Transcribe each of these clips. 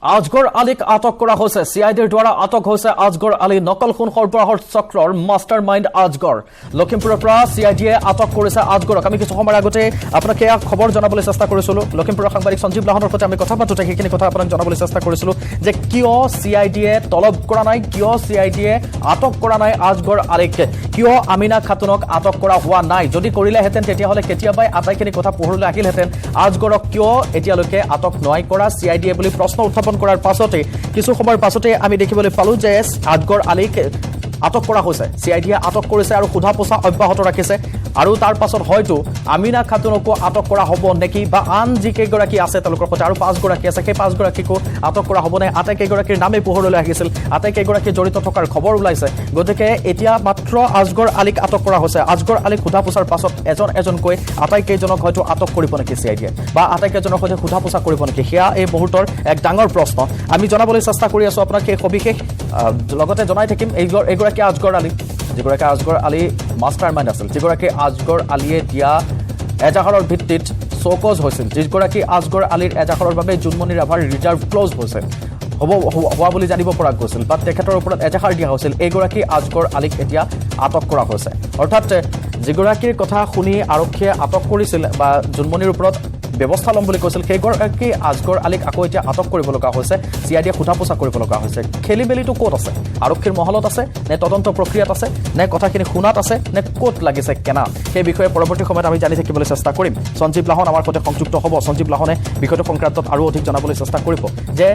আজগৰ আলীক আটক কৰা হৈছে সিআইডিৰ দ্বাৰা আটক হৈছে আজগৰ আলী নকল খুন সৰবৰাহৰ চক্ৰৰ মাষ্টাৰ মাইণ্ড আজগৰ লখিমপুৰৰ পৰা সিআইডিয়ে আটক কৰিছে আজগৰক আমি কিছু সময়ৰ আগতে আপোনাক এই খবৰ জনাবলৈ চেষ্টা কৰিছিলো লখিমপুৰৰ সাংবাদিক সঞ্জীৱ লাহনৰ সৈতে আমি কথা পাতোতে সেইখিনি কথা আপোনাক জনাবলৈ চেষ্টা কৰিছিলো যে কিয় সিআইডিয়ে তলব কৰা নাই কিয় সিআইডিয়ে আটক কৰা নাই আজগৰ আলীক কিয় আমিনা খাতুনক আটক কৰা হোৱা নাই যদি কৰিলেহেঁতেন তেতিয়াহ'লে কেতিয়াবাই আটাইখিনি কথা পোহৰলৈ আহিলহেঁতেন আজগৰক কিয় এতিয়ালৈকে আটক নাই কৰা সিআইডিয়ে বুলি প্ৰশ্ন উত্থাপন কৰাৰ পাছতে কিছু সময়ৰ পাছতে আমি দেখিবলৈ পালো যে আজগৰ আলীক আটক কৰা হৈছে সিআইডিয়ে আটক কৰিছে আৰু সোধা পোছা অব্যাহত ৰাখিছে আৰু তাৰ পাছত হয়তো আমিনা খাতুনকো আটক কৰা হ'ব নেকি বা আন যিকেইগৰাকী আছে তেওঁলোকৰ সৈতে আৰু 5 গৰাকী আছে সেই 5 গৰাকীকো আটক কৰা হ'ব নে আটাইকেইগৰাকীৰ নামে পোহৰলৈ আহিছিল আটাইকেইগৰাকী জড়িত থকাৰ খবৰ ওলাইছে গতিকে এতিয়া মাত্ৰ আজগৰ আলীক আটক কৰা হৈছে আজগৰ আলীক সোধা পোছাৰ পাছত এজনকৈ আটাইকেইজনক হয়তো আটক কৰিব নেকি সিআইডিয়ে বা আটাইকেইজনৰ সৈতে সোধা পোছা কৰিব নেকি সেয়া এই মুহূৰ্তৰ এক ডাঙৰ প্ৰশ্ন আমি জনাবলৈ চেষ্টা কৰি আছো আপোনাক সেই সবিশেষ লগতে জনাই থাকিম এইগৰাকী আজগৰ আলী যিগৰাকী আজগৰ আলী মাষ্টাৰ মাইণ্ড আছিল যিগৰাকী আজগৰ আলীয়ে দিয়া এজাহাৰৰ ভিত্তিত চৌকজ হৈছিল যিগৰাকী আজগৰ আলীৰ এজাহাৰৰ বাবে জুনমণি ৰাভাৰ ৰিজাৰ্ভ ক্লজ হৈছিল হোৱা বুলি জানিব পৰা গৈছিল বা তেখেতৰ ওপৰত এজাহাৰ দিয়া হৈছিল এইগৰাকী আজগৰ আলীক এতিয়া আটক কৰা হৈছে অৰ্থাৎ যিগৰাকীৰ কথা শুনি আৰক্ষীয়ে আটক কৰিছিল বা জুনমণিৰ ওপৰত ব্যৱস্থা ল'ম বুলি কৈছিল সেইগৰাকী আজগৰ আলীক আকৌ এতিয়া আটক কৰিব লগা হৈছে সিআইডিয়ে সোধা পোছা কৰিব লগা হৈছে খেলি মেলিটো ক'ত আছে আৰক্ষীৰ মহলত আছে নে তদন্ত প্ৰক্ৰিয়াত আছে নে কথাখিনি শুনাত আছে নে ক'ত লাগিছে কেনা সেই বিষয়ে পৰৱৰ্তী সময়ত আমি জানি থাকিবলৈ চেষ্টা কৰিম সঞ্জীৱ লাহন আমাৰ সৈতে সংযুক্ত হ'ব সঞ্জীৱ লাহনে বিষয়টো সংক্ৰান্তত আৰু অধিক জনাবলৈ চেষ্টা কৰিব যে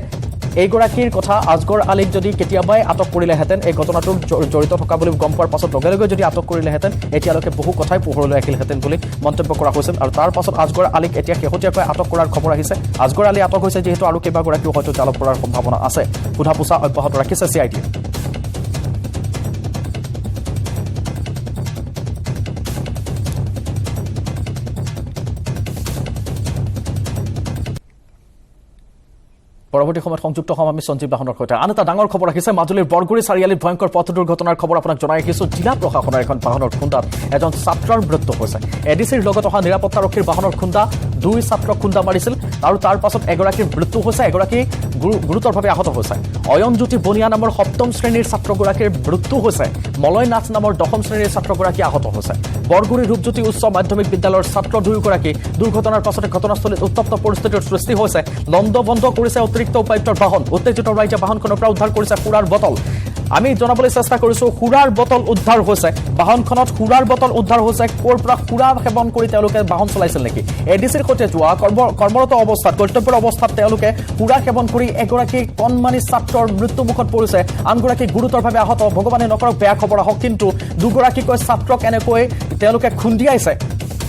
এইগৰাকীৰ কথা আজগৰ আলীক যদি কেতিয়াবাই আটক কৰিলেহেঁতেন এই ঘটনাটোত জড়িত থকা বুলি গম পোৱাৰ পাছত লগে লগে যদি আটক কৰিলেহেঁতেন এতিয়ালৈকে বহু কথাই পোহৰলৈ আহিলহেঁতেন বুলি মন্তব্য কৰা হৈছিল আৰু তাৰ পাছত আজগৰ আলীক এতিয়া শেহতীয়াকৈ আটক কৰাৰ খবৰ আহিছে আজগৰ আলী আটক হৈছে যিহেতু আৰু কেইবাগৰাকীও হয়তো জালত পৰাৰ সম্ভাৱনা আছে সোধা পোছা অব্যাহত ৰাখিছে সিআইডিয়ে পৰৱৰ্তী সময়ত সংযুক্ত হ'ম আমি সঞ্জীৱ লাহনৰ সৈতে আন এটা ডাঙৰ খবৰ আহিছে মাজুলীৰ বৰগুৰি চাৰিআলিত ভয়ংকৰ পথ দুৰ্ঘটনাৰ খবৰ আপোনাক জনাই আহিছোঁ জিলা প্ৰশাসনৰ এখন বাহনৰ খুন্দাত এজন ছাত্ৰৰ মৃত্যু হৈছে এডিচিৰ লগত অহা নিৰাপত্তাৰক্ষীৰ বাহনৰ খুন্দা 2 ছাত্ৰক খুন্দা মাৰিছিল আৰু তাৰ পাছত এগৰাকীৰ মৃত্যু হৈছে এগৰাকী গুৰুতৰভাৱে আহত হৈছে অয়নজ্যোতি বনিয়া নামৰ 7ম শ্ৰেণীৰ ছাত্ৰগৰাকীৰ মৃত্যু হৈছে মলয় নাথ নামৰ 10ম শ্ৰেণীৰ ছাত্ৰগৰাকী আহত হৈছে বৰগুৰি ৰূপজ্যোতি উচ্চ মাধ্যমিক বিদ্যালয়ৰ ছাত্ৰ দুয়োগৰাকী দুৰ্ঘটনাৰ পাছতে ঘটনাস্থলীত উত্তপ্ত পৰিস্থিতিৰ সৃষ্টি হৈছে লণ্ডভণ্ড কৰিছে অতিৰিক্ত উপায়ুক্তৰ বাহন উত্তেজিত ৰাইজে বাহনখনৰ পৰা উদ্ধাৰ কৰিছে সুৰাৰ বটল আমি জনাবলৈ চেষ্টা কৰিছো সুৰাৰ বটল উদ্ধাৰ হৈছে বাহনখনত সুৰাৰ বটল উদ্ধাৰ হৈছে ক'ৰ পৰা সুৰা সেৱন কৰি তেওঁলোকে বাহন চলাইছিল নেকি এডিচিৰ সৈতে যোৱা কৰ্মৰত অৱস্থাত কৰ্তব্যৰ অৱস্থাত তেওঁলোকে সুৰা সেৱন কৰি এগৰাকী কণমানি ছাত্ৰৰ মৃত্যুমুখত পৰিছে আনগৰাকী গুৰুতৰভাৱে আহত ভগৱানে নকৰক বেয়া খবৰ আহক কিন্তু দুগৰাকীকৈ ছাত্ৰক এনেকৈ তেওঁলোকে খুন্দিয়াইছে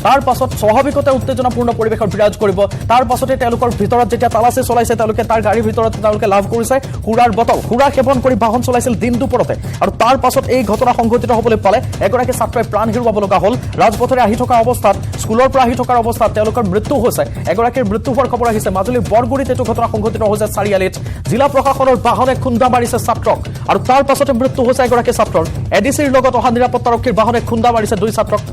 তাৰ পাছত স্বাভাৱিকতে উত্তেজনাপূৰ্ণ পৰিৱেশৰ বিৰাজ কৰিব তাৰ পাছতে তেওঁলোকৰ ভিতৰত যেতিয়া তালাচী চলাইছে তেওঁলোকে তাৰ গাড়ীৰ ভিতৰত তেওঁলোকে লাভ কৰিছে সুৰাৰ বটল সুৰা সেৱন কৰি বাহন চলাইছিল দিন দুপৰতে আৰু তাৰ পাছত এই ঘটনা সংঘটিত হ'বলৈ পালে এগৰাকী ছাত্ৰই প্ৰাণ হেৰুৱাব লগা হ'ল ৰাজপথেৰে আহি থকা অৱস্থাত স্কুলৰ পৰা আহি থকাৰ অৱস্থাত তেওঁলোকৰ মৃত্যু হৈছে এগৰাকীৰ মৃত্যু হোৱাৰ খবৰ আহিছে মাজুলীৰ বৰগুৰিত এইটো ঘটনা সংঘটিত হৈছে চাৰিআলিত জিলা প্ৰশাসনৰ বাহনে খুন্দা মাৰিছে ছাত্ৰক আৰু তাৰ পাছতে মৃত্যু হৈছে এগৰাকী ছাত্ৰৰ এডিচিৰ লগত অহা নিৰাপত্তাৰক্ষীৰ বাহনে খুন্দা মাৰিছে 2 ছাত্ৰক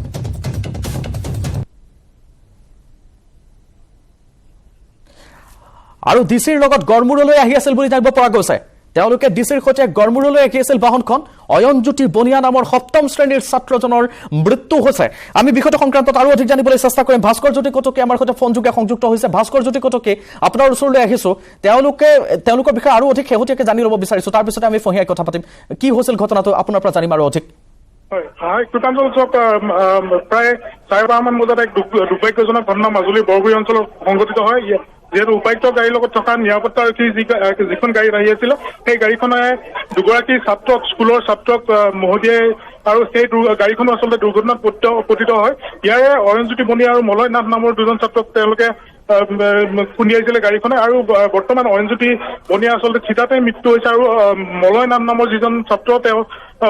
আৰু ডিচিৰ লগত গড়মূৰলৈ আহি আছিল বুলি জানিব পৰা গৈছে তেওঁলোকে ডিচিৰ সৈতে গড়মূৰলৈ আহি আছিল বাহনখন অয়নজ্যোতি বনিয়া নামৰ 7ম শ্ৰেণীৰ ছাত্ৰজনৰ মৃত্যু হৈছে আমি বিষয়টো সংক্ৰান্তত আৰু অধিক জানিবলৈ চেষ্টা কৰিম ভাস্কৰ জ্যোতি কটকী আমাৰ সৈতে ফোনযোগে সংযুক্ত হৈছে ভাস্কৰ জ্যোতি কটকী আপোনাৰ ওচৰলৈ আহিছো তেওঁলোকৰ বিষয়ে আৰু অধিক শেহতীয়াকৈ জানি ল'ব বিচাৰিছো তাৰ পিছতে আমি ফহিয়াই কথা পাতিম কি হৈছিল ঘটনাটো আপোনাৰ পৰা জানিম আৰু অধিক হয় কৃতাঞ্জল চক প্ৰায় 12:30 মান বজাত এক দুৰ্ভাগ্যজনক ঘটনা মাজুলীৰ বৰগুৰি অঞ্চলত সংঘটিত হয় যিহেতু উপায়ুক্ত গাড়ীৰ লগত থকা নিৰাপত্তাৰক্ষী যিখন গাড়ীত আহি আছিল সেই গাড়ীখনে দুগৰাকী ছাত্ৰক স্কুলৰ ছাত্ৰক মহতিয়াই আৰু সেই গাড়ীখনো আচলতে দুৰ্ঘটনাত পতিত হয় ইয়াৰে অয়নজ্যোতি বনিয়া আৰু মলয় নাথ নামৰ 2জন ছাত্ৰক তেওঁলোকে খুন্দিয়াইছিলে গাড়ীখনে আৰু বৰ্তমান অয়নজ্যোতি বনিয়া আচলতে থিতাতে মৃত্যু হৈছে আৰু মলয় নাথ নামৰ যিজন ছাত্ৰ তেওঁ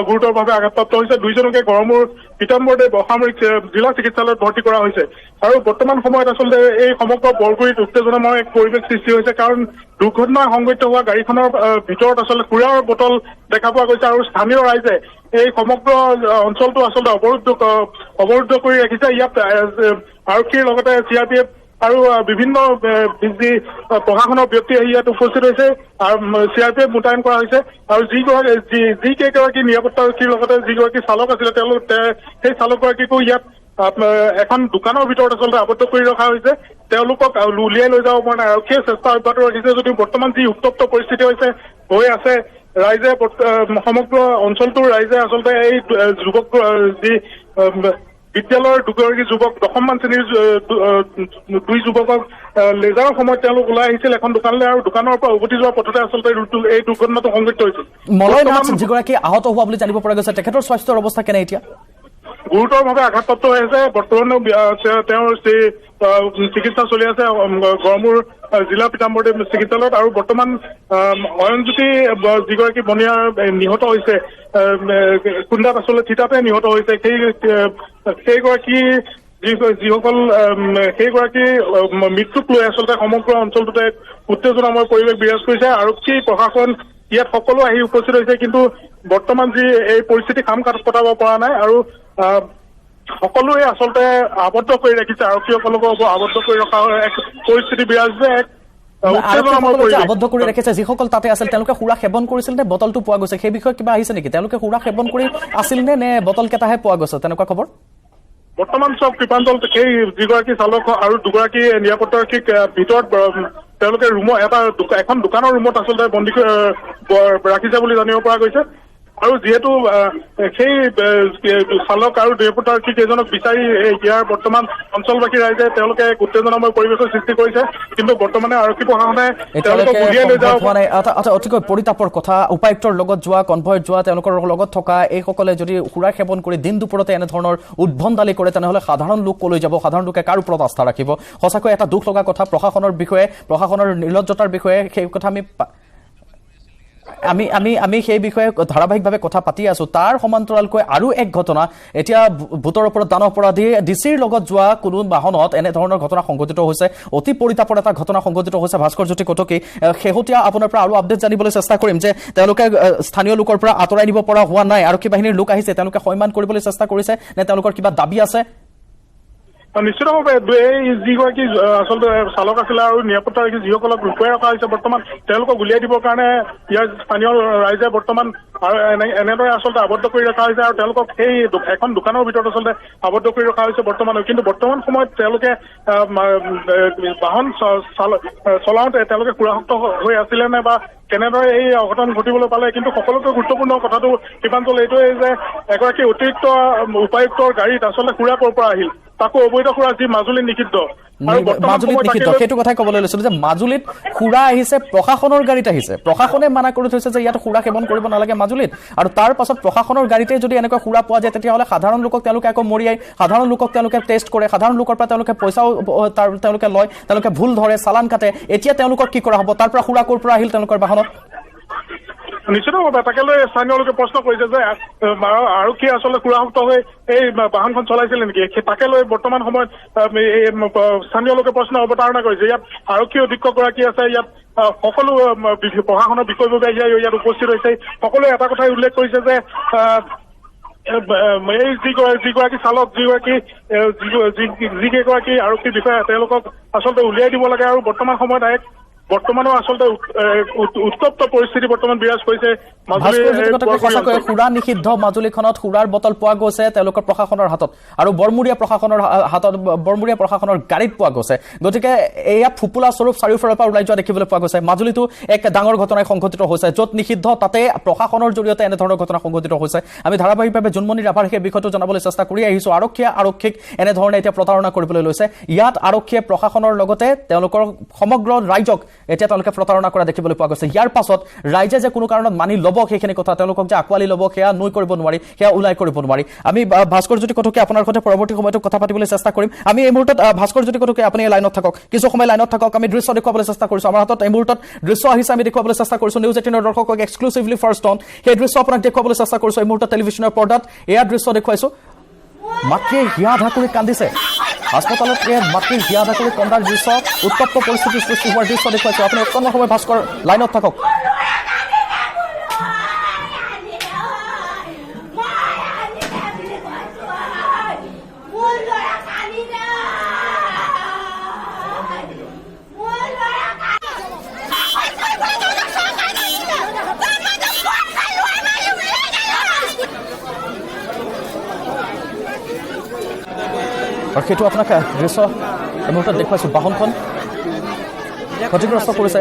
গুৰুতৰভাৱে আঘাতপ্ৰাপ্ত হৈছে দুইজনকে গড়মূৰ পীতাম্বৰদেৱ অসামৰিক জিলা চিকিৎসালয়ত ভৰ্তি কৰা হৈছে আৰু বৰ্তমান সময়ত আচলতে এই সমগ্ৰ বৰগুৰিত উত্তেজনাময় এক পৰিৱেশ সৃষ্টি হৈছে কাৰণ দুৰ্ঘটনা সংঘটিত হোৱা গাড়ীখনৰ ভিতৰত আচলতে সুৰাৰ বটল দেখা পোৱা গৈছে আৰু স্থানীয় ৰাইজে এই সমগ্ৰ অঞ্চলটো আচলতে অৱৰুদ্ধ কৰি ৰাখিছে ইয়াত আৰক্ষীৰ লগতে CRPF আৰু বিভিন্ন যি প্ৰশাসনৰ ব্যক্তি আহি ইয়াত উপস্থিত হৈছে আৰু CRPF মোতায়েন কৰা হৈছে আৰু যি কেইগৰাকী নিৰাপত্তাৰক্ষীৰ লগতে যিগৰাকী চালক আছিলে সেই চালকগৰাকীকো ইয়াত এখন দোকানৰ ভিতৰত আচলতে আবদ্ধ কৰি ৰখা হৈছে। তেওঁলোকক উলিয়াই লৈ যাব পৰা নাই। আৰক্ষীয়ে চেষ্টা অব্যাহত ৰাখিছে যদিও বৰ্তমান যি উত্তপ্ত পৰিস্থিতি হৈ আছে ৰাইজে সমগ্ৰ অঞ্চলটোৰ ৰাইজে আচলতে এই যুৱক যি বিদ্যালয়ৰ দুগৰাকী যুৱক 10মান শ্ৰেণীৰ দুই যুৱকক লেজাৰৰ সময়ত তেওঁলোক ওলাই আহিছিল এখন দোকানলৈ আৰু দোকানৰ পৰা উভতি যোৱাৰ পথতে আচলতে এই দুৰ্ঘটনাটো সংঘটিত হৈছিল। মলয় নাথ যিগৰাকী আহত হোৱা বুলি জানিব পৰা গৈছে তেখেতৰ স্বাস্থ্যৰ অৱস্থা কেনে এতিয়া? গুৰুতৰভাৱে আঘাতপ্ৰাপ্ত হৈ আছে। বৰ্তমানেও তেওঁৰ চিকিৎসা চলি আছে গড়মূৰ জিলা পীতাম্বৰদেৱ চিকিৎসালয়ত আৰু বৰ্তমান অয়নজ্যোতি যিগৰাকী বনিয়াৰ নিহত হৈছে খুন্দাত আচলতে থিতাতে নিহত হৈছে সেইগৰাকী যিসকল সেইগৰাকী মৃত্যুক লৈ আচলতে সমগ্ৰ অঞ্চলটোতে উত্তেজনাময় পৰিৱেশ বিৰাজ কৰিছে। আৰক্ষী প্ৰশাসন ইয়াত সকলো আহি উপস্থিত হৈছে কিন্তু বৰ্তমান যি এই পৰিস্থিতি খাম কটাব পৰা নাই আৰু সকলোৱে আচলতে আবদ্ধ কৰি ৰাখিছে। আৰক্ষীসকলকো আবদ্ধ কৰি ৰখা এক পৰিস্থিতি বিৰাজ আবদ্ধ কৰি ৰাখিছে। যিসকল তাতে আছিল তেওঁলোকে সুৰা সেৱন কৰিছিল নে বটলটো পোৱা গৈছে সেই বিষয়ে কিবা আহিছে নেকি? তেওঁলোকে সুৰা সেৱন কৰি আছিল নে বটল কেইটাহে পোৱা গৈছে তেনেকুৱা খবৰ? বৰ্তমান চব কৃপাঞ্চল সেই যিগৰাকী চালক আৰু দুগৰাকী নিৰাপত্তাৰক্ষীক ভিতৰত তেওঁলোকে এখন দোকানৰ ৰুমত আচলতে বন্দী ৰাখিছে বুলি জানিব পৰা গৈছে আৰু যিহেতু সেই চালক আৰু নিৰাপত্তাৰক্ষী কেইজনক বিচাৰি ইয়াৰ বৰ্তমান অঞ্চলবাসী ৰাইজে তেওঁলোকে উত্তেজনাময় পৰিৱেশৰ সৃষ্টি কৰিছে কিন্তু বৰ্তমানে আৰক্ষী প্ৰশাসনে তেওঁলোকক উলিয়াই লৈ যাব পৰা নাই। অতিকৈ পৰিতাপৰ কথা। উপায়ুক্তৰ লগত যোৱা কনভয়ত যোৱা তেওঁলোকৰ লগত থকা এইসকলে যদি সুৰা সেৱন কৰি দিন দুপৰতে এনেধৰণৰ উদ্ভণ্ডালি কৰে তেনেহলে সাধাৰণ লোক কলৈ যাব? সাধাৰণ লোকে কাৰ ওপৰত আস্থা ৰাখিব? সঁচাকৈ এটা দুখ লগা কথা। প্ৰশাসনৰ বিষয়ে প্ৰশাসনৰ নিৰ্লজ্জতাৰ বিষয়ে সেই কথা আমি সেই বিষয়ে ধাৰাবাহিকভাৱে কথা পাতি আছো। তাৰ সমান্তৰালকৈ আৰু এক ঘটনা এতিয়া ভোটৰ ওপৰত দান অপৰাধী ডিচিৰ লগত যোৱা কোনো বাহনত এনেধৰণৰ ঘটনা সংঘটিত হৈছে। অতি পৰিতাপৰ এটা ঘটনা সংঘটিত হৈছে। ভাস্কৰ জ্যোতি কটকী, শেহতীয়া আপোনাৰ পৰা আৰু আপডেট জানিবলৈ চেষ্টা কৰিম যে তেওঁলোকে স্থানীয় লোকৰ পৰা আঁতৰাই নিব পৰা হোৱা নাই। আৰক্ষী বাহিনীৰ লোক আহিছে, তেওঁলোকে সন্মান কৰিবলৈ চেষ্টা কৰিছে নে তেওঁলোকৰ কিবা দাবী আছে? নিশ্চিতভাৱে এই যিগৰাকী আচলতে চালক আছিলে আৰু নিৰাপত্তাৰক্ষী যিসকলক লুকুৱাই ৰখা হৈছে বৰ্তমান তেওঁলোকক উলিয়াই দিবৰ কাৰণে ইয়াৰ স্থানীয় ৰাইজে বৰ্তমান এনেদৰে আচলতে আবদ্ধ কৰি ৰখা হৈছে আৰু তেওঁলোকক সেই এখন দোকানৰ ভিতৰত আচলতে আবদ্ধ কৰি ৰখা হৈছে বৰ্তমান। কিন্তু বৰ্তমান সময়ত তেওঁলোকে বাহন চলাওঁতে তেওঁলোকে সুৰাসক্ত হৈ আছিলে নে বা কেনেদৰে এই অঘটন ঘটিবলৈ পালে? কিন্তু সকলোতকৈ গুৰুত্বপূৰ্ণ কথাটো কৃপাঞ্চল এইটোৱে যে এগৰাকী অতিৰিক্ত উপায়ুক্তৰ গাড়ীত আচলতে সুৰা ক'ৰ পৰা আহিল, তাকো অবৈধ সুৰা যি মাজুলীত নিষিদ্ধ। মাজুলীত নিষিদ্ধ সেইটো কথাই ক'বলৈ লৈছিলো যে মাজুলীত সুৰা আহিছে, প্ৰশাসনৰ গাড়ীত আহিছে। প্ৰশাসনে মানা কৰি থৈছে যে ইয়াত সুৰা সেৱন কৰিব নালাগে মাজুলীত আৰু তাৰ পাছত প্ৰশাসনৰ গাড়ীতে যদি এনেকুৱা সুৰা পোৱা যায় তেতিয়াহ'লে সাধাৰণ লোকক তেওঁলোকে আকৌ মৰিয়াই সাধাৰণ লোকক তেওঁলোকে টেষ্ট কৰে, সাধাৰণ লোকৰ পৰা তেওঁলোকে পইচাও তেওঁলোকে লয়, তেওঁলোকে ভুল ধৰে, চালান কাটে। এতিয়া তেওঁলোকক কি কৰা হ'ব? তাৰ পৰা সুৰা ক'ৰ পৰা আহিল তেওঁলোকৰ বাহনত? নিশ্চিতভাৱে তাকে লৈ স্থানীয় লোকে প্ৰশ্ন কৰিছে যে আৰক্ষী আচলতে সুৰাসক্ত হৈ এই বাহনখন চলাইছিলে নেকি? তাকে লৈ বৰ্তমান সময়ত স্থানীয় লোকে প্ৰশ্ন অৱতাৰণা কৰিছে। ইয়াত আৰক্ষী অধীক্ষকগৰাকী আছে, ইয়াত সকলো প্ৰশাসনৰ বিষয়ববীয়া ইয়াত উপস্থিত হৈছে। সকলোৱে এটা কথাই উল্লেখ কৰিছে যে এই যিগৰাকী চালক যিকেইগৰাকী আৰক্ষী বিষয়া তেওঁলোকক আচলতে উলিয়াই দিব লাগে আৰু বৰ্তমান সময়ত বৰ্তমানো আচলতে উত্তপ্ত পৰিস্থিতি বৰ্তমান বিৰাজ কৰিছে। সুৰা নিষিদ্ধ মাজুলীখনত সুৰাৰ বটল পোৱা গৈছে তেওঁলোকৰ প্ৰশাসনৰ হাতত আৰু বৰমূৰীয়া প্ৰশাসনৰ গাড়ীত পোৱা গৈছে। গতিকে এয়া ফুপুলা স্বৰূপ চাৰিওফালৰ পৰা ওলাই যোৱা দেখিবলৈ পোৱা গৈছে। মাজুলীতো এক ডাঙৰ ঘটনাই সংঘটিত হৈছে, য'ত নিষিদ্ধ তাতে প্ৰশাসনৰ জৰিয়তে এনেধৰণৰ ঘটনা সংঘটিত হৈছে। আমি ধাৰাবাহিকভাৱে জোনমণি ৰাভাৰ সেই বিষয়টো জনাবলৈ চেষ্টা কৰি আহিছো। আৰক্ষীক এনেধৰণে এতিয়া প্ৰতাৰণা কৰিবলৈ লৈছে। ইয়াত আৰক্ষীয়ে প্ৰশাসনৰ লগতে তেওঁলোকৰ সমগ্ৰ ৰাইজক এতিয়া তেওঁলোকে প্ৰতাৰণা কৰা দেখিবলৈ পোৱা গৈছে। ইয়াৰ পাছত ৰাইজে যে কোনো কাৰণত মানি ল'ব সেইখিনি কথা, তেওঁলোকক যে আঁকোৱালি ল'ব সেয়া নৈ কৰিব নোৱাৰি, সেয়া ওলাই কৰিব নোৱাৰি। আমি ভাস্কৰ জ্যোতি কটকী আপোনাৰ সৈতে পৰৱৰ্তী সময়তো কথা পাতিবলৈ চেষ্টা কৰিম। আমি এই মুহূৰ্তত ভাস্কৰ জ্যোতি কটকী আপুনি লাইনত থাকক, কিছু সময় লাইনত থাকক। আমি দৃশ্য দেখুৱাবলৈ চেষ্টা কৰিছো। আমাৰ হাতত এই মুহূৰ্তত দৃশ্য আহিছে, আমি দেখুৱাবলৈ চেষ্টা কৰিছো। নিউজ 18 দৰ্শকক এক্সক্লুচিভলি ফাৰ্ষ্ট অন সেই দৃশ্য আপোনাক দেখুৱাবলৈ চেষ্টা কৰিছো। এই মুহূৰ্তত টেলিভিছনৰ পৰ্দাত এয়া দৃশ্য দেখুৱাইছো। মাতৃয়ে হিয়া ঢাকুৰি কান্দিছে। হাস্পতালত মাতৃৰ হিয়া ঢাকুৰি কন্দাৰ দৃশ্য, উত্তপ্ত পৰিস্থিতিৰ সৃষ্টি হোৱাৰ দৃশ্য দেখুৱাইছো। আপুনি অকণমান সময় ভাস্কৰ লাইনত থাকক। আৰু সেইটো আপোনাক দৃশ্য এই মুহূৰ্তত দেখুৱাইছোঁ বাহনখন ক্ষতিগ্ৰস্ত কৰিছে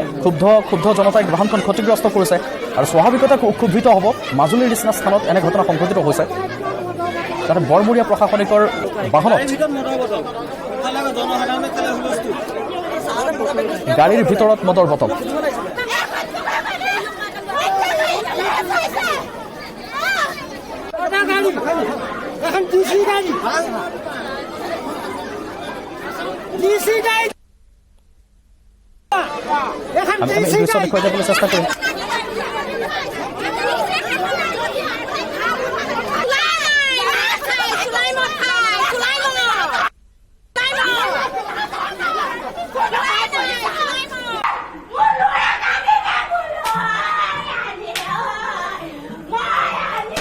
ক্ষুব্ধ জনতাই বাহনখন ক্ষতিগ্ৰস্ত কৰিছে আৰু স্বাভাৱিকতে ক্ষুব্ধিত হ'ব মাজুলীৰ নিচিনা স্থানত এনে ঘটনা সংঘটিত হৈছে তাতে বৰমূৰীয়া প্ৰশাসনিকৰ বাহনত গাড়ীৰ ভিতৰত মদৰ বটল আমি এই দৃশ্য দেখুৱাই যাবলৈ চেষ্টা কৰিম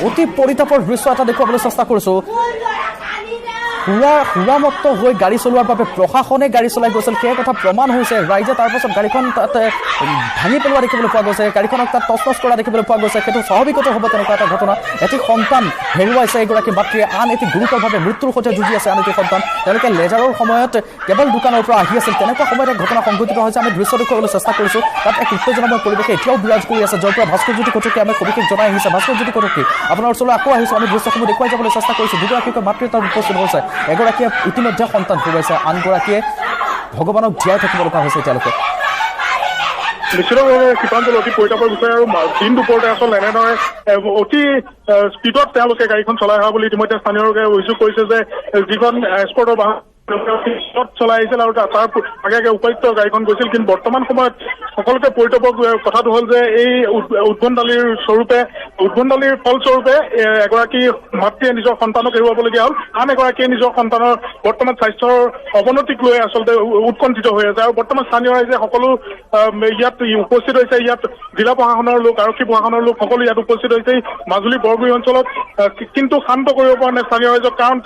অতি পৰিতাপৰ দৃশ্য এটা দেখুৱাবলৈ চেষ্টা কৰিছোঁ সুৰামত্ত হৈ গাড়ী চলোৱাৰ বাবে প্ৰশাসনে গাড়ী চলাই গৈছিল সেই কথা প্ৰমাণ হৈছে ৰাইজে তাৰ পাছত গাড়ীখন তাতে ভাঙি পেলোৱা দেখিবলৈ পোৱা গৈছে গাড়ীখনক তাত টচ কৰা দেখিবলৈ পোৱা গৈছে সেইটো স্বাভাৱিকতে হ'ব তেনেকুৱা এটা ঘটনা এটি সন্তান হেৰুৱাইছে এগৰাকী মাতৃয়ে আন এটি গুৰুতৰভাৱে মৃত্যুৰ সৈতে যুঁজি আছে আন এটি সন্তান তেওঁলোকে লেজাৰৰ সময়ত কেৱল দোকানৰ পৰা আহি আছিল তেনেকুৱা সময়ত এক ঘটনা সংঘটিত হৈছে আমি দৃশ্য দেখুৱাবলৈ চেষ্টা কৰিছোঁ তাত এক উত্তেজনাময় পৰিৱেশে এতিয়াও বিৰাজ কৰি আছে য'ৰ পৰা ভাস্কৰজ্যোতি কটকী আমি সবিশেষ জনাই আহিছে ভাস্কৰজ্যোতি কটকী আপোনাৰ ওচৰলৈ আকৌ আহিছোঁ আমি দৃশ্যসমূহ দেখুৱাই যাবলৈ চেষ্টা কৰিছোঁ দুগৰাকীকৈ মাতৃ তাত উপস্থিত হৈছে এগৰাকীয়ে ইতিমধ্যে সন্তান হেৰুৱাইছে আনগৰাকীয়ে ভগৱানক জীয়াই থাকিব লগা হৈছে এতিয়ালৈকে নিশ্চিতভাৱে কৃপাঞ্জল অতি পৰিতাপৰ বিষয় আৰু দিন দুপৰতে আচলতে এনেদৰে অতি স্পীডত তেওঁলোকে গাড়ীখন চলাই অহা বুলি ইতিমধ্যে স্থানীয় লোকে অভিযোগ কৰিছে যে যিখন এক্সপৰ্টৰ বাহন চলাই আহিছিল আৰু তাৰ আগে উপায়ুক্ত গাড়ীখন গৈছিল কিন্তু বৰ্তমান সময়ত সকলোকে পৰিতাপক কথাটো হ'ল যে এই উদ্ভণ্ডালিৰ ফলস্বৰূপে এগৰাকী মাতৃয়ে নিজৰ সন্তানক হেৰুৱাবলগীয়া হ'ল আন এগৰাকীয়ে নিজৰ সন্তানৰ বৰ্তমান স্বাস্থ্যৰ অৱনতিক লৈ আচলতে উৎকণ্ঠিত হৈ আছে আৰু বৰ্তমান স্থানীয় ৰাইজে সকলো ইয়াত উপস্থিত হৈছে ইয়াত জিলা প্ৰশাসনৰ লোক আৰক্ষী প্ৰশাসনৰ লোক সকলো ইয়াত উপস্থিত হৈছে মাজুলী বৰগুৰি অঞ্চলত কিন্তু শান্ত কৰিব পৰা নাই স্থানীয় ৰাইজক কাৰণ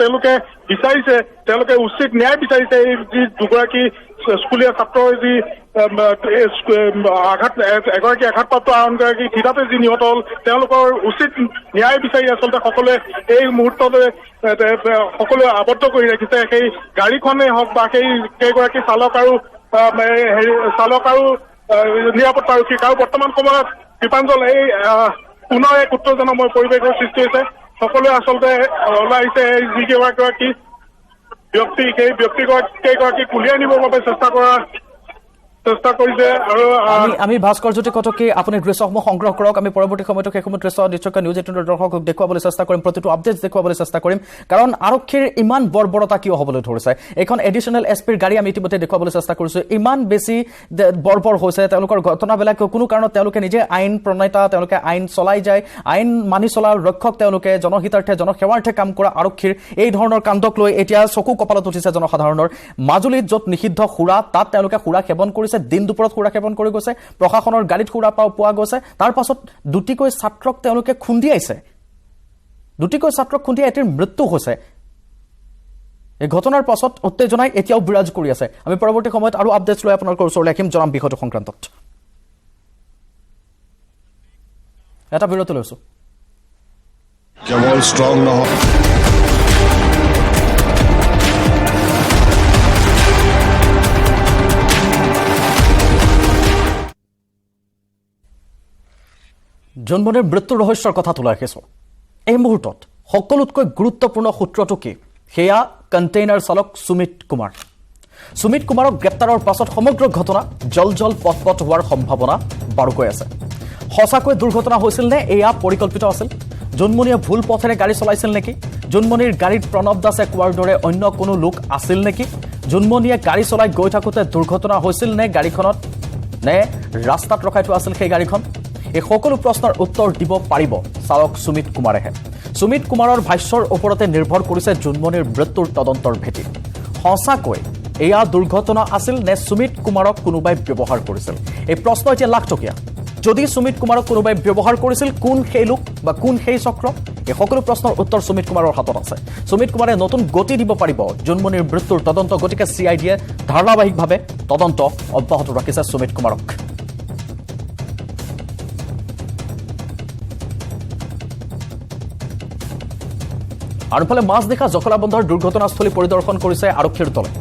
তেওঁলোকে উচিত ন্যায় বিচাৰিছে এই যি দুগৰাকী স্কুলীয়া ছাত্ৰৰ যি এগৰাকী আঘাতপ্ৰাপ্ত আনগৰাকী থিতাতে যি নিহত হ'ল তেওঁলোকৰ উচিত ন্যায় বিচাৰি আচলতে সকলোৱে এই মুহূৰ্ততে সকলোৱে আবদ্ধ কৰি ৰাখিছে সেই গাড়ীখনেই হওক বা সেইগৰাকী চালক আৰু নিৰাপত্তাৰক্ষী আৰু বৰ্তমান সময়ত কৃপাঞ্জল এই পুনৰ এক উত্তেজনাময় পৰিৱেশৰ সৃষ্টি হৈছে সকলোৱে আচলতে ওলাই আহিছে যি কেইগৰাকী ব্যক্তি সেই কেইগৰাকীক উলিয়াই নিবৰ বাবে চেষ্টা কৰিছে আৰু আমি ভাস্কৰজ্যোতি কটকী আপুনি দৃশ্যসমূহ সংগ্ৰহ কৰক আমি পৰৱৰ্তী সময়তো সেইসমূহ দৃশ্য নিশ্চয়কৈ নিউজ 18 দৰ্শকক দেখুৱাবলৈ চেষ্টা কৰিম প্ৰতিটো আপডেট দেখুৱাবলৈ চেষ্টা কৰিম কাৰণ আৰক্ষীৰ ইমান বৰ্বৰতা কিয় হ'বলৈ ধৰিছে এখন এডিশ্যনেল এছপিৰ গাড়ী আমি ইতিমধ্যে দেখুৱাবলৈ চেষ্টা কৰিছোঁ ইমান বেছি বৰ্বৰ হৈছে তেওঁলোকৰ ঘটনাবিলাক কোনো কাৰণত তেওঁলোকে নিজে আইন প্ৰণেতা তেওঁলোকে আইন চলাই যায় আইন মানি চলাৰ ৰক্ষক তেওঁলোকে জনহিতাৰ্থে জনসেৱাৰ্থে কাম কৰা আৰক্ষীৰ এই ধৰণৰ কাণ্ডক লৈ এতিয়া চকু কপালত উঠিছে জনসাধাৰণৰ মাজুলীত য'ত নিষিদ্ধ সুৰা তাত তেওঁলোকে সুৰা সেৱন কৰিছে দিন দুপৰত সুৰা সেৱন কৰি গৈছে প্ৰশাসনৰ গাড়ীত সুৰা পোৱা গৈছে তাৰ পাছত দুটিকৈ ছাত্ৰক তেওঁলোকে খুন্দিয়াইছে এটিৰ মৃত্যু হৈছে এই ঘটনাৰ পাছত উত্তেজনাই এতিয়াও বিৰাজ কৰি আছে আমি পৰৱৰ্তী সময়ত আৰু আপডেটছ লৈ আপোনালোকৰ ওচৰলৈ আহিম জনাম বিষয়টো সংক্ৰান্তত এটা বিৰতি লৈছো কেৱল ষ্ট্ৰং নহয় জন্মনিৰ মৃত্যুৰ ৰহস্যৰ কথা তোলাই ৰাখিছোঁ এই মুহূৰ্তত সকলোতকৈ গুৰুত্বপূৰ্ণ সূত্ৰটো কি সেয়া কণ্টেইনাৰ চালক সুমিত কুমাৰক গ্ৰেপ্তাৰৰ পাছত সমগ্ৰ ঘটনা জল পট হোৱাৰ সম্ভাৱনা বাৰুকৈ আছে সঁচাকৈ দুৰ্ঘটনা হৈছিল নে এয়া পৰিকল্পিত আছিল জন্মনিয়ে ভুল পথেৰে গাড়ী চলাইছিল নেকি জন্মনিৰ গাড়ীত প্ৰণৱ দাসে কোৱাৰ দৰে অন্য কোনো লোক আছিল নেকি জন্মনিয়ে গাড়ী চলাই গৈ থাকোঁতে দুৰ্ঘটনা হৈছিল নে গাড়ীখনত নে ৰাস্তাত ৰখাই থোৱা আছিল সেই গাড়ীখন এই সকলো প্ৰশ্নৰ উত্তৰ দিব পাৰিব চালক সুমিত কুমাৰেহে সুমিত কুমাৰৰ ভাষ্যৰ ওপৰতে নিৰ্ভৰ কৰিছে জন্মনিৰ মৃত্যুৰ তদন্তৰ ভেটি সঁচাকৈ এয়া দুৰ্ঘটনা আছিল নে সুমিত কুমাৰক কোনোবাই ব্যৱহাৰ কৰিছিল এই প্ৰশ্ন এতিয়া লাখটকীয়া যদি সুমিত কুমাৰক কোনোবাই ব্যৱহাৰ কৰিছিল কোন সেই লোক বা কোন সেই চক্ৰ এই সকলো প্ৰশ্নৰ উত্তৰ সুমিত কুমাৰৰ হাতত আছে সুমিত কুমাৰে নতুন গতি দিব পাৰিব জন্মনিৰ মৃত্যুৰ তদন্ত গতিকে CIDয়ে ধাৰাবাহিকভাৱে তদন্ত অব্যাহত ৰাখিছে সুমিত কুমাৰক আৰু ফালে মাজনিশা জখলাবন্ধাৰ দুৰ্ঘটনাস্থলী পৰিদৰ্শন কৰিছে আৰক্ষীৰ দলে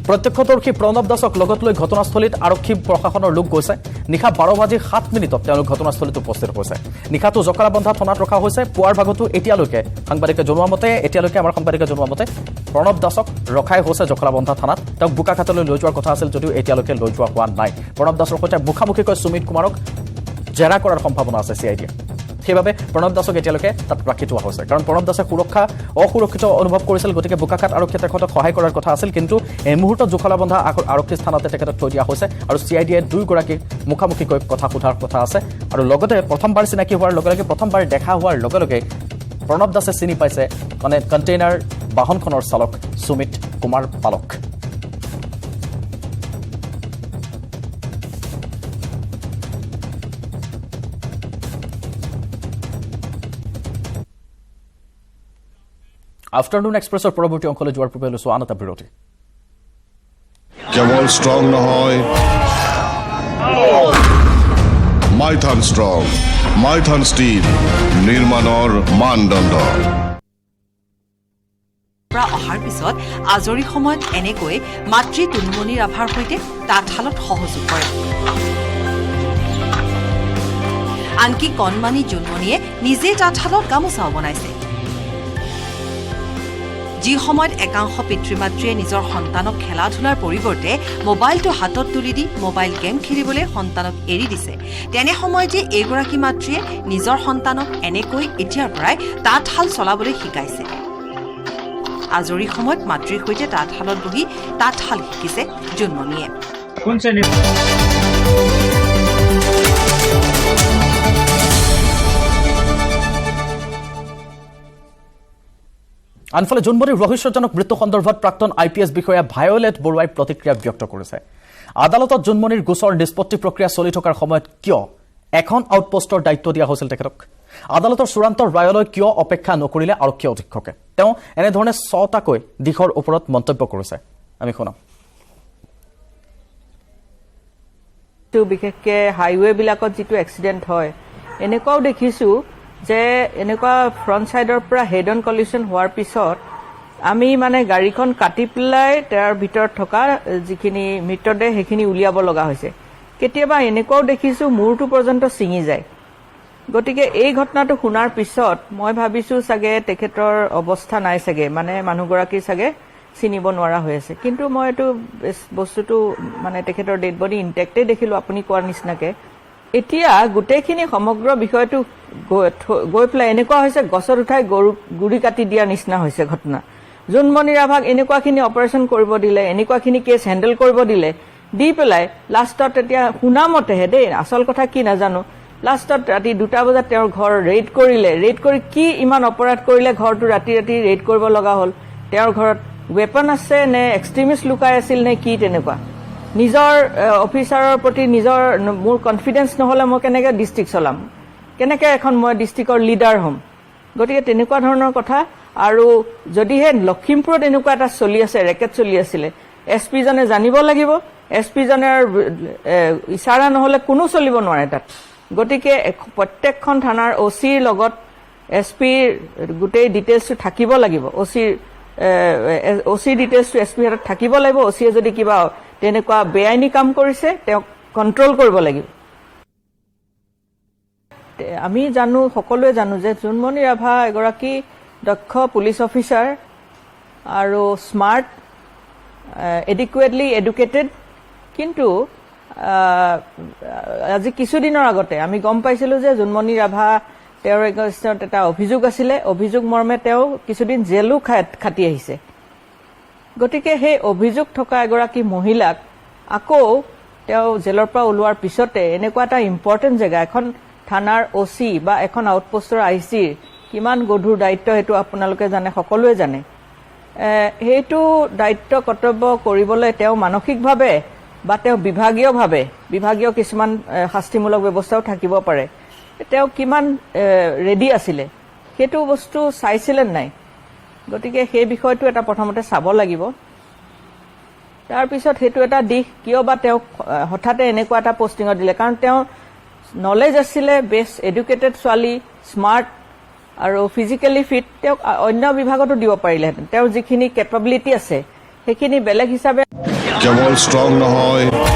প্ৰত্যক্ষদৰ্শী প্ৰণৱ দাসক লগত লৈ ঘটনাস্থলীত আৰক্ষী প্ৰশাসনৰ লোক গৈছে নিশা 12:07 তেওঁলোক ঘটনাস্থলীত উপস্থিত হৈছে নিশাটো জখলাবন্ধা থানাত ৰখা হৈছে পুৱাৰ ভাগতো এতিয়ালৈকে সাংবাদিকে জনোৱা মতে প্ৰণৱ দাসক ৰখাই হৈছে জখলাবন্ধা থানাত তেওঁক বোকাখাতলৈ লৈ যোৱাৰ কথা আছিল যদিও এতিয়ালৈকে লৈ যোৱা হোৱা নাই প্ৰণৱ দাসৰ সৈতে মুখামুখিকৈ সুমিত কুমাৰক জেৰা কৰাৰ সম্ভাৱনা আছে চিআইডিয়ে সেইবাবে প্ৰণৱ দাসক এতিয়ালৈকে তাত ৰাখি থোৱা হৈছে কাৰণ প্ৰণৱ দাসে অসুৰক্ষিত অনুভৱ কৰিছিল গতিকে বোকাখাত আৰক্ষীয়ে তেখেতক সহায় কৰাৰ কথা আছিল কিন্তু এই মুহূৰ্তত জখলাবন্ধা আৰক্ষী স্থানতে তেখেতক থৈ দিয়া হৈছে আৰু চিআইডিয়ে দুয়োগৰাকীক মুখামুখিকৈ কথা সোধাৰ কথা আছে আৰু লগতে প্ৰথমবাৰ চিনাকি হোৱাৰ লগে লগে প্ৰথমবাৰ দেখা হোৱাৰ লগে লগে প্ৰণৱ দাসে চিনি পাইছে মানে কণ্টেইনাৰ বাহনখনৰ চালক সুমিত কুমাৰ পালক আফটাৰনুন এক্সপ্ৰেছৰ পৰৱৰ্তী অংশলৈ যোৱাৰ পূৰ্বে লৈছো আন এটা বিৰতি কেৱল ষ্ট্ৰং নহয় মাইথান ষ্ট্ৰং মাইথান ষ্টীল নিৰ্মাণৰ মানদণ্ড অহাৰ পিছত আজৰি সময়ত এনেকৈ মাতৃ টুনমণি ৰাভাৰ সৈতে তাঁতশালত সহযোগ কৰে আনকি কণমানি জোনমণিয়ে নিজে তাঁতশালত গামোচাও বনাইছে যি সময়ত একাংশ পিতৃ মাতৃয়ে নিজৰ সন্তানক খেলা ধূলাৰ পৰিৱৰ্তে মোবাইলটো হাতত তুলি দি মোবাইল গেম খেলিবলৈ সন্তানক এৰি দিছে তেনে সময়তে এইগৰাকী মাতৃয়ে নিজৰ সন্তানক এনেকৈ এতিয়াৰ পৰাই তাঁতশাল চলাবলৈ শিকাইছে আজৰি সময়ত মাতৃৰ সৈতে তাঁতশালত বহি তাঁতশাল শিকিছে জোনমণিয়ে আনফালে জোনমণিৰ ৰহস্যজনক মৃত্যু সন্দৰ্ভত প্ৰাক্তন IPS বিষয়া ভায়োলেট বৰুৱাই প্ৰতিক্ৰিয়া ব্যক্ত কৰিছে আদালতত জোনমণিৰ গোচৰ নিষ্পত্তি প্ৰক্ৰিয়া চলি থকাৰ সময়ত কিয় এখন আউটপোষ্টৰ দায়িত্ব দিয়া হৈছিল তেখেতক আদালতৰ চূড়ান্ত ৰায়লৈ কিয় অপেক্ষা নকৰিলে আৰক্ষী অধীক্ষকে তেওঁ এনেধৰণে 6টাকৈ দিশৰ ওপৰত মন্তব্য কৰিছে আমি শুনাম বিশেষকৈ হাইৱে বিলাকত যিটো এক্সিডেণ্ট হয় এনেকুৱাও দেখিছোঁ যে এনেকুৱা ফ্ৰণ্ট ছাইডৰ পৰা হেড অন কলিশ্যন হোৱাৰ পিছত আমি মানে গাড়ীখন কাটি পেলাই তাৰ ভিতৰত থকা যিখিনি মৃতদেহ সেইখিনি উলিয়াব লগা হৈছে কেতিয়াবা এনেকুৱাও দেখিছোঁ মূৰটো পৰ্যন্ত ছিঙি যায় গতিকে এই ঘটনাটো শুনাৰ পিছত মই ভাবিছোঁ চাগে তেখেতৰ অৱস্থা নাই চাগে মানে মানুহগৰাকী চাগে চিনিব নোৱাৰা হৈ আছে কিন্তু মই এইটো বস্তুটো মানে তেখেতৰ ডেড বডি ইনটেক্টেই দেখিলোঁ আপুনি কোৱাৰ নিচিনাকৈ এতিয়া গোটেইখিনি সমগ্ৰ বিষয়টো গৈ পেলাই এনেকুৱা হৈছে গছত উঠাই গুৰি কাটি দিয়াৰ নিচিনা হৈছে ঘটনা জোনমণি ৰাভাক এনেকুৱাখিনি অপাৰেশ্যন কৰিব দিলে এনেকুৱাখিনি কেছ হেণ্ডেল কৰিব দিলে দি পেলাই লাষ্টত এতিয়া শুনামতেহে দেই আচল কথা কি নাজানো লাষ্টত ৰাতি 2টা বজাত তেওঁৰ ঘৰ ৰেড কৰি কি ইমান অপৰাধ কৰিলে ঘৰটো ৰাতি ৰেড কৰিব লগা হ'ল তেওঁৰ ঘৰত ৱেপন আছে নে এক্সট্ৰিমিষ্ট লুকাই আছিল নে কি তেনেকুৱা নিজৰ অফিচাৰৰ প্ৰতি নিজৰ মোৰ কনফিডেন্স নহলে মই কেনেকৈ ডিষ্ট্ৰিক্ট চলাম কেনেকৈ এখন মই ডিষ্ট্ৰিক্টৰ লিডাৰ হ'ম গতিকে তেনেকুৱা ধৰণৰ কথা আৰু যদিহে লখিমপুৰত এনেকুৱা এটা চলি আছে ৰেকেট চলি আছিলে SP জনে জানিব লাগিব SP জনৰ ইশাৰা নহলে কোনো চলিব নোৱাৰে তাত গতিকে প্ৰত্যেকখন থানাৰ OCৰ লগত SPৰ গোটেই ডিটেইলছটো থাকিব লাগিব OC ডিটেইলছটো SP হাতত থাকিব লাগিব OCয়ে যদি কিবা তেনেকুৱা বেআইনী কাম কৰিছে তেওঁক কণ্ট্ৰল কৰিব লাগিব আমি জানো সকলোৱে জানো যে জোনমণি ৰাভা এগৰাকী দক্ষ পুলিচ অফিচাৰ আৰু স্মাৰ্ট এডিকুৱেটলি এডুকেটেড কিন্তু আজি কিছুদিনৰ আগতে আমি গম পাইছিলোঁ যে জোনমণি ৰাভা তেওঁৰ এটা অভিযোগ আছিলে অভিযোগ মৰ্মে তেওঁ কিছুদিন জেলো খাটি আহিছে গতিকে সেই অভিযোগ থকা এগৰাকী মহিলাক আকৌ তেওঁ জেলৰ পৰা ওলোৱাৰ পিছতে এনেকুৱা এটা ইম্পৰ্টেণ্ট জেগা এখন থানাৰ OC বা এখন আউটপোষ্টৰ ICৰ কিমান গধুৰ দায়িত্ব সেইটো আপোনালোকে জানে সকলোৱে জানে সেইটো দায়িত্ব কৰ্তব্য কৰিবলৈ তেওঁ মানসিকভাৱে বা তেওঁ বিভাগীয় কিছুমান শাস্তিমূলক ব্যৱস্থাও থাকিব পাৰে তেওঁ কিমান ৰেডি আছিলে সেইটো বস্তু চাইছিলে নাই গতিকে সেই বিষয়টো এটা প্ৰথমতে চাব লাগিব তাৰপিছত সেইটো এটা দিশ কিয় বা তেওঁ হঠাতে এনেকুৱা এটা পষ্টিঙত দিলে কাৰণ তেওঁ নলেজ আছিলে বেষ্ট এডুকেটেড ছোৱালী স্মাৰ্ট আৰু ফিজিকেলি ফিট তেওঁক অন্য বিভাগতো দিব পাৰিলেহেঁতেন তেওঁৰ যিখিনি কেপাবিলিটি আছে সেইখিনি বেলেগ হিচাপে কেৱল ষ্ট্ৰং নহয়